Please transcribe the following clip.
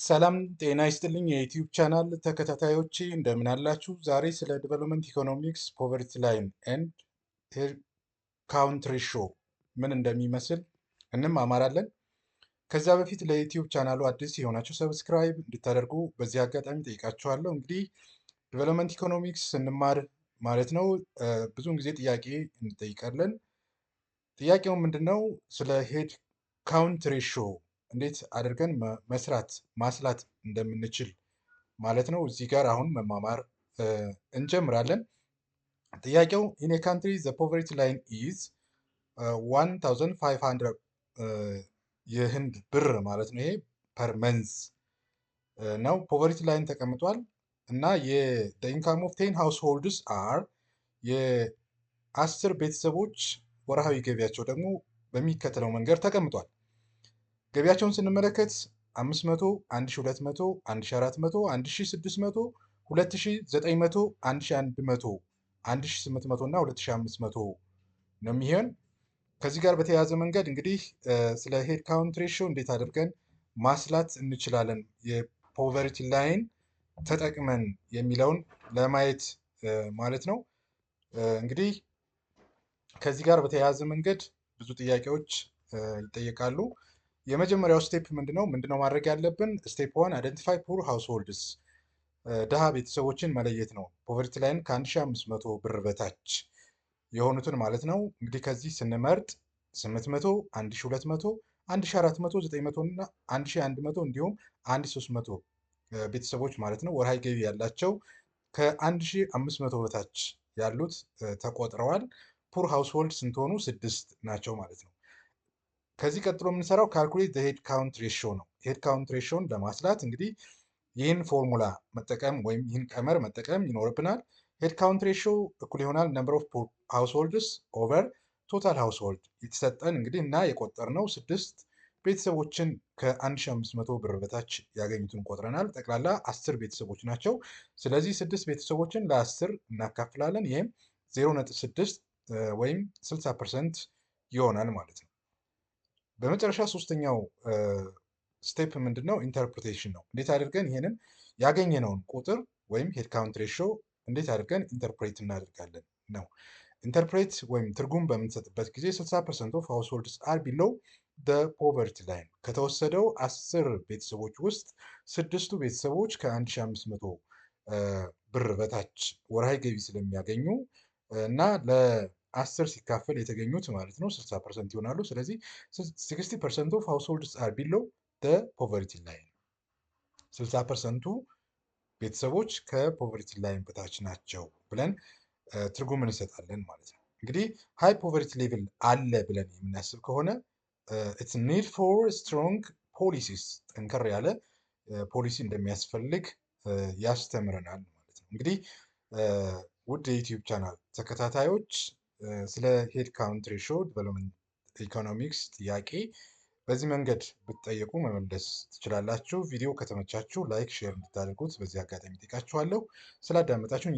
ሰላም ጤና ይስጥልኝ የዩቲዩብ ቻናል ተከታታዮቼ እንደምን አላችሁ? ዛሬ ስለ ዲቨሎፕመንት ኢኮኖሚክስ ፖቨርቲ ላይን ኤንድ ካውንት ሬሾ ምን እንደሚመስል እንማማራለን። ከዚያ በፊት ለዩቲዩብ ቻናሉ አዲስ የሆናችሁ ሰብስክራይብ እንድታደርጉ በዚህ አጋጣሚ ጠይቃችኋለሁ። እንግዲህ ዲቨሎፕመንት ኢኮኖሚክስ ስንማር ማለት ነው ብዙውን ጊዜ ጥያቄ እንጠይቃለን። ጥያቄው ምንድነው? ስለ ሄድ ካውንት ሬሾ እንዴት አድርገን ማስላት እንደምንችል ማለት ነው። እዚህ ጋር አሁን መማማር እንጀምራለን። ጥያቄው ኢን ኤ ካንትሪ ዘ ፖቨርቲ ላይን ኢዝ 1500 የህንድ ብር ማለት ነው። ይሄ ፐር መንዝ ነው። ፖቨርቲ ላይን ተቀምጧል እና ኢንካም ኦፍ 10 ሃውስሆልድስ አር የ10 ቤተሰቦች ወርሃዊ ገቢያቸው ደግሞ በሚከተለው መንገድ ተቀምጧል። ገቢያቸውን ስንመለከት 500፣ 1200፣ 1400፣ 1600፣ 2900፣ 1100፣ 1800 እና 2500 ነው የሚሆን። ከዚህ ጋር በተያያዘ መንገድ እንግዲህ ስለ ሄድ ካውንት ሬሾ እንዴት አድርገን ማስላት እንችላለን የፖቨርቲ ላይን ተጠቅመን የሚለውን ለማየት ማለት ነው። እንግዲህ ከዚህ ጋር በተያያዘ መንገድ ብዙ ጥያቄዎች ይጠየቃሉ። የመጀመሪያው ስቴፕ ምንድነው ማድረግ ያለብን? ስቴፕ 1 አይደንቲፋይ ፑር ሃውስሆልድስ ድሃ ቤተሰቦችን መለየት ነው። ፖቨርቲ ላይን ከ1500 ብር በታች የሆኑትን ማለት ነው። እንግዲህ ከዚህ ስንመርጥ 800፣ 1200፣ 1400፣ 900 እና 1100 እንዲሁም 1300 ቤተሰቦች ማለት ነው ወርሃዊ ገቢ ያላቸው ከ1500 በታች ያሉት ተቆጥረዋል። ፑር ሃውስሆልድ ስንት ሆኑ? 6 ናቸው ማለት ነው። ከዚህ ቀጥሎ የምንሰራው ካልኩሌት ሄድ ካውንት ሬሾ ነው። ሄድ ካውንት ሬሾን ለማስላት እንግዲህ ይህን ፎርሙላ መጠቀም ወይም ይህን ቀመር መጠቀም ይኖርብናል። ሄድ ካውንት ሬሾ እኩል ይሆናል ነምበር ኦፍ ሃውስሆልድስ ኦቨር ቶታል ሃውስሆልድ የተሰጠን እንግዲህ እና የቆጠርነው 6 ቤተሰቦችን ከ1500 ብር በታች ያገኙትን ቆጥረናል። ጠቅላላ 10 ቤተሰቦች ናቸው። ስለዚህ 6 ቤተሰቦችን ለ10 እናካፍላለን። ይህም 0.6 ወይም 60% ይሆናል ማለት ነው። በመጨረሻ ሶስተኛው ስቴፕ ምንድነው? ኢንተርፕሬቴሽን ነው። እንዴት አድርገን ይሄንን ያገኘነውን ቁጥር ወይም ሄድ ካውንት ሬሾ እንዴት አድርገን ኢንተርፕሬት እናደርጋለን ነው። ኢንተርፕሬት ወይም ትርጉም በምንሰጥበት ጊዜ 60% ኦፍ ሃውስሆልድስ አር ቢሎው ፖቨርቲ ላይን ከተወሰደው 10 ቤተሰቦች ውስጥ 6ቱ ቤተሰቦች ከ1500 ብር በታች ወርሃዊ ገቢ ስለሚያገኙ እና ለ10 ሲካፈል የተገኙት ማለት ነው 60% ይሆናሉ። ስለዚህ 60% ኦፍ ሃውስሆልድስ አር ቢሎው ፖቨርቲ ላይን 60%ቱ ቤተሰቦች ከፖቨርቲ ላይን በታች ናቸው ብለን ትርጉም እንሰጣለን ማለት ነው። እንግዲህ ሃይ ፖቨርቲ ሌቭል አለ ብለን የምናስብ ከሆነ ኢትስ ኒድ ፎር ስትሮንግ ፖሊሲስ ጠንከር ያለ ፖሊሲ እንደሚያስፈልግ ያስተምረናል ማለት ነው። እንግዲህ ውድ የዩቲዩብ ቻናል ተከታታዮች ስለ ሄድ ካውንት ሬሾ ዲቨሎፕመንት ኢኮኖሚክስ ጥያቄ በዚህ መንገድ ብትጠየቁ መመለስ ትችላላችሁ። ቪዲዮ ከተመቻችሁ ላይክ፣ ሼር እንድታደርጉት በዚህ አጋጣሚ ጠይቃችኋለሁ። ስላዳመጣችሁን